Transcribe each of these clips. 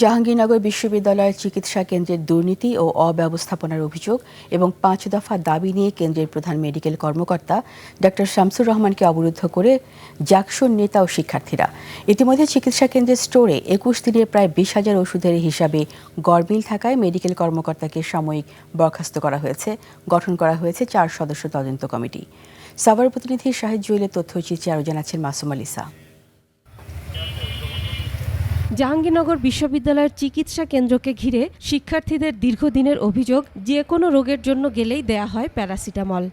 জাহাঙ্গীরনগর বিশ্ববিদ্যালয়ের চিকিৎসা কেন্দ্রের দুর্নীতি ও অব্যবস্থাপনার অভিযোগ এবং ৫ দফা দাবি নিয়ে কেন্দ্রের প্রধান মেডিকেল কর্মকর্তা ডা শামসুর রহমানকে অবরুদ্ধ করে জাকসুর নেতা ও শিক্ষার্থীরা। ইতিমধ্যে চিকিৎসা কেন্দ্রের স্টোরে ২১ দিনের প্রায় ২০,০০০ ওষুধের হিসাবে গরমিল থাকায় মেডিকেল কর্মকর্তাকে সাময়িক বরখাস্ত করা হয়েছে। গঠন করা হয়েছে ৪ সদস্য তদন্ত কমিটি। সাভার প্রতিনিধি শাহিদ জুয়েলের তথ্যচিত্রে আরও জানাচ্ছেন মাসুম আলিসা। জাহাঙ্গীরনগর বিশ্ববিদ্যালয়ের চিকিৎসা কেন্দ্রকে ঘিরে শিক্ষার্থীদের দীর্ঘদিনের অভিযোগ, যে কোনো রোগের জন্য গেলেই দেয়া হয় প্যারাসিটামল।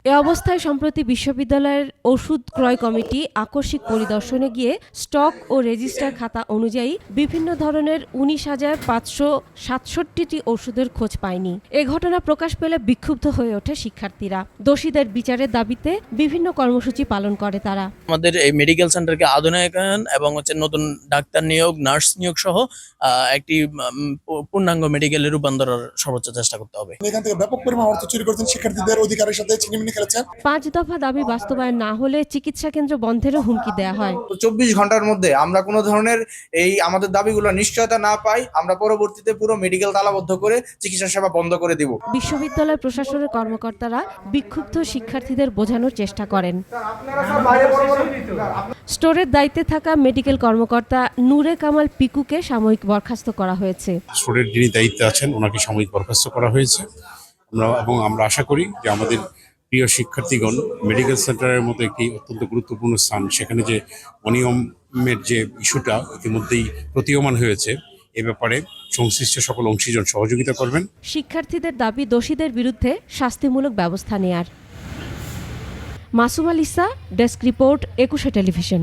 এ অবস্থায় সম্প্রতি বিশ্ববিদ্যালয়ের ওষুধ ক্রয় কমিটি আকস্মিক পরিদর্শনে গিয়ে স্টক ও রেজিস্টার খাতা অনুযায়ী বিভিন্ন ধরনের ১৯,৫৬৭টি ওষুধের খোঁজ পায়নি। এ ঘটনা প্রকাশ পেলে বিক্ষুব্ধ হয়ে ওঠে শিক্ষার্থীরা। দোষীদের বিচারের দাবিতে বিভিন্ন কর্মসূচি পালন করে তারা। আমাদের এই মেডিকেল সেন্টারকে আধুনিকায়ন এবং নতুন ডাক্তার নিয়োগ, নার্স নিয়োগ সহ একটি পূর্ণাঙ্গ মেডিকেলে রূপান্তরের সর্বোচ্চ চেষ্টা করতে হবে। এখান থেকে ব্যাপক পরিমাণ অর্থ চুরি করেছেন, শিক্ষার্থীদের অধিকারের সাথে ছিনিমিনি খেলেছেন। ৫ দফা দাবি বাস্তবায়ন না হলে চিকিৎসা কেন্দ্র বন্ধেরও হুমকি দেয়া হয়। ২৪ ঘন্টার মধ্যে আমরা কোনো ধরনের আমাদের দাবিগুলো নিশ্চয়তা না পাই, আমরা পরবর্তীতে পুরো মেডিকেল তালাবদ্ধ করে চিকিৎসা সেবা বন্ধ করে দেব। বিশ্ববিদ্যালয় প্রশাসনের কর্মকর্তারা বিক্ষুব্ধ শিক্ষার্থীদের বোঝানোর চেষ্টা করেন। স্টোরের দায়িত্বে থাকা মেডিকেল কর্মকর্তা নূরে কামাল পিকুকে সাময়িক বরখাস্ত করা হয়েছে। স্টোরের যিনি দায়িত্বে আছেন ওনাকে সাময়িক বরখাস্ত করা হয়েছে। আমরা আশা করি যে আমাদের প্রিয় শিক্ষার্থীগণ মেডিকেল সেন্টারের মতো একটি অত্যন্ত গুরুত্বপূর্ণ স্থান, সেখানে যে অনিয়মের যে ইস্যুটা ইতিমধ্যেই প্রতীয়মান হয়েছে, এ ব্যাপারে সংশ্লিষ্ট সকল অংশীজন সহযোগিতা করবেন। শিক্ষার্থীদের দাবি দোষীদের বিরুদ্ধে শাস্তিমূলক ব্যবস্থা নেয়ার। Masum আলিসা, desk report, ২১ television.